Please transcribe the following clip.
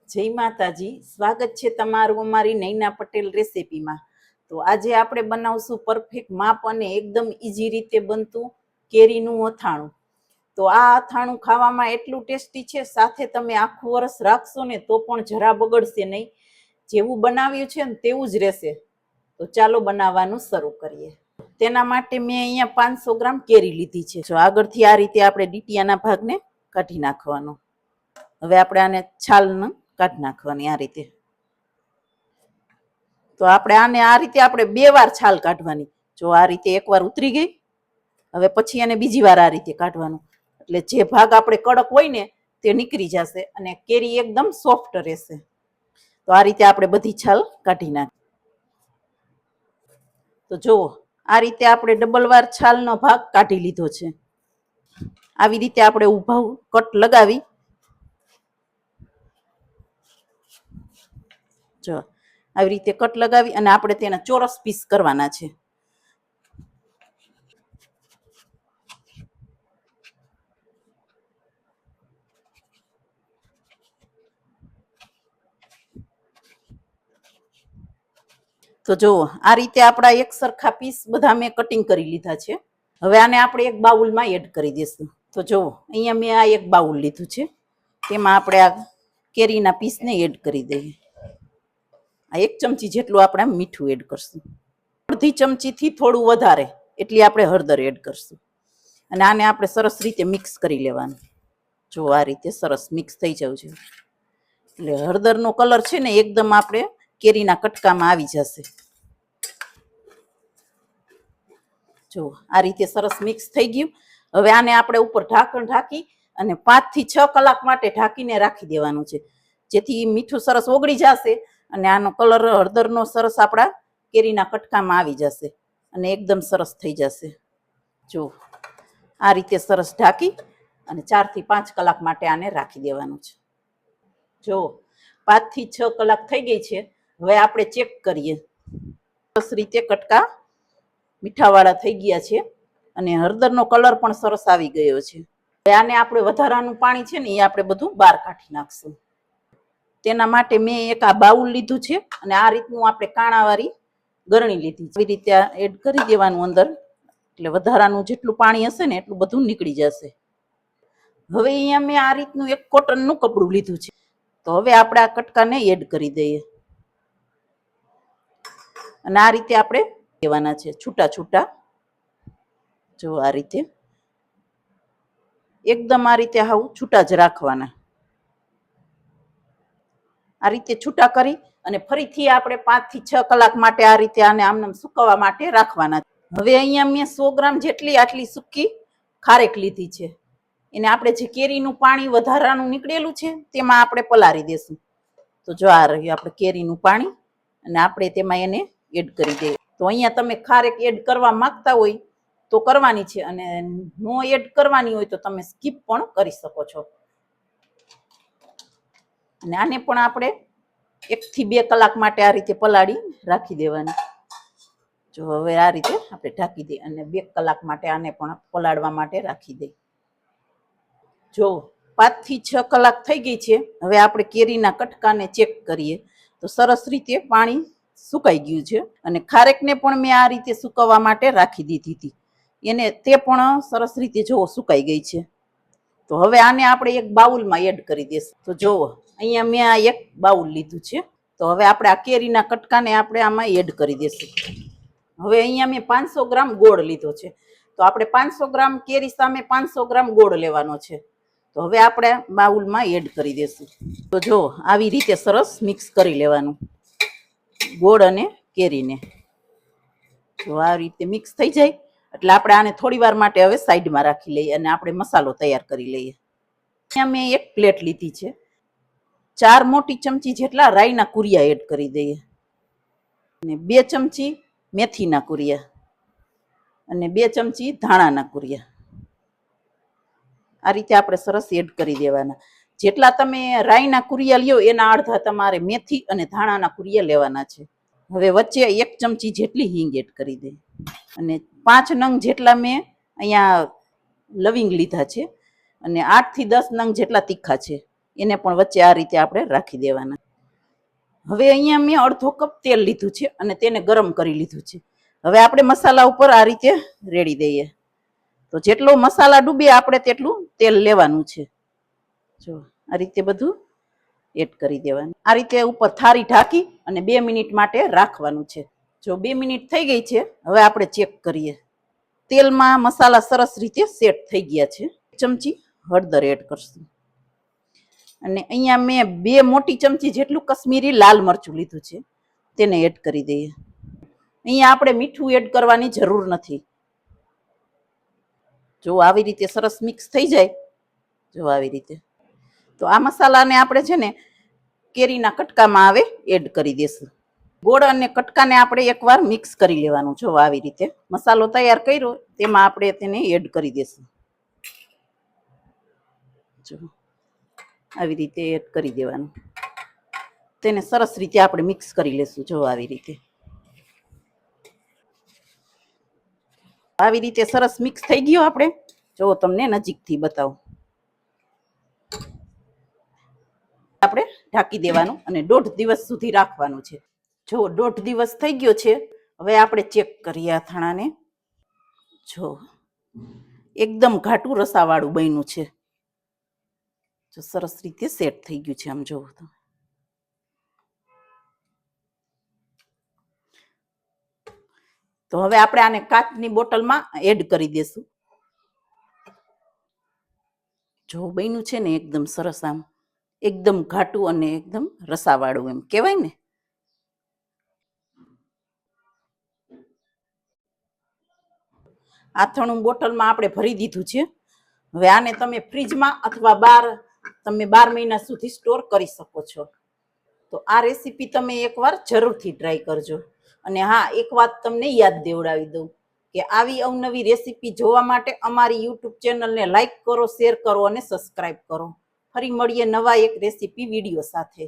જય માતાજી, સ્વાગત છે તમારું અમારી નૈના પટેલ રેસીપીમાં। તો આજે આપણે બનાવશું પરફેક્ટ માપ અને એકદમ ઈઝી રીતે બનતું કેરીનું અથાણું। તો આ અથાણું ખાવામાં એટલું ટેસ્ટી છે, સાથે તમે આખું વર્ષ રાખશો ને તો પણ જરા બગડશે નહીં। જેવું બનાવ્યું છે ને તેવું જ રહેશે। તો ચાલો બનાવવાનું શરૂ કરીએ। તેના માટે મેં અહીંયા 500 ગ્રામ કેરી લીધી છે। જો આગળથી આ રીતે આપણે ડીટીયાના ભાગને કાઢી નાખવાનો। હવે આપણે આને છાલને કાઢી નાખવાની આ રીતે। તો આપણે આને આ રીતે આપણે 2 વાર છાલ કાઢવાની। જો આ રીતે એકવાર ઉતરી ગઈ, હવે પછી આને બીજી વાર આ રીતે કાઢવાનું, એટલે જે ભાગ આપણે કડક હોય ને તે નીકળી જશે અને કેરી એકદમ સોફ્ટ રહેશે। તો આ રીતે આપણે બધી છાલ કાઢી નાખી। તો જુઓ આ રીતે આપણે ડબલ વાર છાલનો ભાગ કાઢી લીધો છે। આવી રીતે આપણે ઊભા કટ લગાવી, જો આવી રીતે કટ લગાવી અને આપણે તેના ચોરસ પીસ કરવાના છે। તો જુઓ આ રીતે આપણા એક સરખા પીસ બધા મેં કટિંગ કરી લીધા છે। હવે આને આપણે એક બાઉલમાં એડ કરી દઈશું। તો જુઓ અહીંયા મેં આ એક બાઉલ લીધું છે, તેમાં આપણે આ કેરીના પીસને એડ કરી દઈએ। આ 1 ચમચી જેટલું આપણે મીઠું એડ કરશું, અડધી ચમચીથી થોડું વધારે એટલી આપણે હળદર એડ કરશું અને આને આપણે સરસ રીતે મિક્સ કરી લેવાનું। જો આ રીતે સરસ મિક્સ થઈ જવું છે, એટલે હળદરનો કલર છે ને એકદમ આપણે કેરીના કટકામાં આવી જશે। જો આ રીતે સરસ મિક્સ થઈ ગયું। હવે આને આપણે ઉપર ઢાંકણ ઢાંકી અને 5 થી 6 કલાક માટે ઢાંકીને રાખી દેવાનું છે, જેથી મીઠું સરસ ઓગળી જશે અને આનો કલર હળદરનો સરસ આપણા કેરીના કટકામાં આવી જશે અને એકદમ સરસ થઈ જશે। જો આ રીતે સરસ ઢાંકી અને 4 થી 5 કલાક માટે આને રાખી દેવાનું છે। જો 5 થી 6 કલાક થઈ ગઈ છે। હવે આપણે ચેક કરીએ। સરસ રીતે કટકા મીઠાવાળા થઈ ગયા છે અને હળદરનો કલર પણ સરસ આવી ગયો છે। હવે આને આપણે વધારાનું પાણી છે ને એ આપણે બધું બહાર કાઢી નાખશું। તેના માટે મેં એક આ બાઉલ લીધું છે અને આ રીતનું આપણે કાણાવાળી ગરણી લીધી છે। આવી રીતે એડ કરી દેવાનું અંદર, એટલે વધારાનું જેટલું પાણી હશે ને એટલું બધું નીકળી જશે। હવે અહીંયા મેં આ રીતનું એક કોટનનું કપડું લીધું છે। તો હવે આપણે આ કટકાને એડ કરી દઈએ અને આ રીતે આપણે દેવાના છે છૂટા છૂટા। જો આ રીતે એકદમ આ રીતે હાવ છૂટા જ રાખવાના। આ રીતે છૂટા કરી અને ફરીથી આપણે 5 થી 6 કલાક માટે આ રીતે આને આમને સુકવવા માટે રાખવાના। હવે અહીંયા મેં 100 ગ્રામ જેટલી આટલી સૂકી ખારેક લીધી છે, એને આપણે જે કેરીનું પાણી વધારાનું નીકળેલું છે તેમાં આપણે પલાળી દેશું। તો જો આ રહ્યું આપણે કેરીનું પાણી અને આપણે તેમાં એને એડ કરી દઈએ। તો અહીંયા તમે ખારેક એડ કરવા માંગતા હોય તો કરવાની છે, અને નો એડ કરવાની હોય તો તમે સ્કીપ પણ કરી શકો છો। અને આને પણ આપણે 1 થી 2 કલાક માટે આ રીતે પલાળી રાખી દેવાની। જો હવે આ રીતે આપણે ઢાંકી દઈએ અને 2 કલાક માટે આને પણ પલાળવા માટે રાખી દઈએ। જો 5 થી 6 કલાક થઈ ગઈ છે। હવે આપણે કેરીના કટકાને ચેક કરીએ તો સરસ રીતે પાણી સુકાઈ ગયું છે અને ખારેકને પણ મેં આ રીતે સુકવવા માટે રાખી દીધી હતી, એને તે પણ સરસ રીતે જો સુકાઈ ગઈ છે। તો હવે આને આપણે એક બાઉલમાં એડ કરી દઈશું। તો જુઓ અહીંયા મેં આ એક બાઉલ લીધું છે। તો હવે આપણે આ કેરીના કટકાને આપણે આમાં એડ કરી દઈશું। હવે અહીંયા મેં 500 ગ્રામ ગોળ લીધો છે। તો આપણે 500 ગ્રામ કેરી સામે 500 ગ્રામ ગોળ લેવાનો છે। તો હવે આપણે બાઉલમાં એડ કરી દઈશું। તો જો આવી રીતે સરસ મિક્સ કરી લેવાનું ગોળ અને કેરીને। જો આ રીતે મિક્સ થઈ જાય એટલે આપણે આને થોડી વાર માટે હવે સાઈડમાં રાખી લઈએ અને આપણે મસાલો તૈયાર કરી લઈએ। અહીંયા મેં એક પ્લેટ લીધી છે, 4 મોટી ચમચી જેટલા રાઈના કુરિયા એડ કરી દઈએ અને 2 ચમચી મેથીના કુરિયા અને 2 ચમચી ધાણાના કુરિયા આ રીતે આપણે સરસ એડ કરી દેવાના। જેટલા તમે રાઈના કુરિયા લ્યો એના અડધા તમારે મેથી અને ધાણાના કુરિયા લેવાના છે। હવે વચ્ચે 1 ચમચી જેટલી હિંગ એડ કરી દઈએ અને 5 નંગ જેટલા મેં અહીંયા લવિંગ લીધા છે અને 8 થી 10 નંગ જેટલા તીખા છે એને પણ વચ્ચે આ રીતે આપણે રાખી દેવાના. હવે અહીંયા મેં અડધો કપ તેલ લીધું છે અને તેને ગરમ કરી લીધું છે. હવે આપણે મસાલા ઉપર આ રીતે રેડી દઈએ. તો જેટલો મસાલા ડૂબે આપણે તેટલું તેલ લેવાનું છે. જો આ રીતે બધું એડ કરી દેવાનું. આ રીતે ઉપર થાળી ઢાંકી અને 2 મિનિટ માટે રાખવાનું છે. જો 2 મિનિટ થઈ ગઈ છે, હવે આપણે ચેક કરીએ. તેલમાં મસાલા સરસ રીતે સેટ થઈ ગયા છે. ચમચી હળદર એડ કરશું અને અહીંયા મેં 2 મોટી ચમચી જેટલું કશ્મીરી લાલ મરચું લીધું છે, તેને એડ કરી દઈએ. અહીંયા આપણે મીઠું એડ કરવાની જરૂર નથી. જો આવી રીતે સરસ મિક્સ થઈ જાય, જો આવી રીતે, તો આ મસાલાને આપણે છે ને કેરીના કટકામાં આવે એડ કરી દેશું. ગોળ અને કટકાને આપણે એકવાર મિક્સ કરી લેવાનું. જો આવી રીતે મસાલો તૈયાર કર્યો તેમાં આપણે તેને એડ કરી દેશું. જો આવી રીતે એડ કરી દેવાનું. તેને સરસ રીતે આપણે મિક્સ કરી લેશું. જો આવી રીતે, આવી રીતે સરસ મિક્સ થઈ ગયો. આપણે જો તમને નજીકથી બતાવું. આપણે ઢાંકી દેવાનું અને 1.5 દિવસ સુધી રાખવાનું છે. જો 1.5 દિવસ થઈ ગયો છે. હવે આપણે ચેક કરીએ અથાણાને. જો એકદમ ઘાટું રસાવાળું બન્યું છે. જો સરસ રીતે સેટ થઈ ગયું છે. આમ જોવો તો હવે આપણે આને કાચની બોટલમાં એડ કરી દેશું. જો બન્યું છે ને એકદમ સરસ, આમ એકદમ ઘાટું અને એકદમ રસાવાળું એમ કહેવાય ને. આથણું બોટલમાં આપણે ભરી દીધું છે. હવે આને તમે ફ્રીજમાં અથવા બહાર તમે 12 મહિના સુધી સ્ટોર કરી શકો છો. તો આ રેસીપી તમે એકવાર જરૂરથી ટ્રાય કરજો. અને હા, એક વાત તમને યાદ દેવડાવી દઉં કે આવી અવનવી રેસીપી જોવા માટે અમારી યુટ્યુબ ચેનલને લાઈક કરો, શેર કરો અને સબસ્ક્રાઈબ કરો. ફરી મળીએ નવા એક રેસીપી વિડીયો સાથે.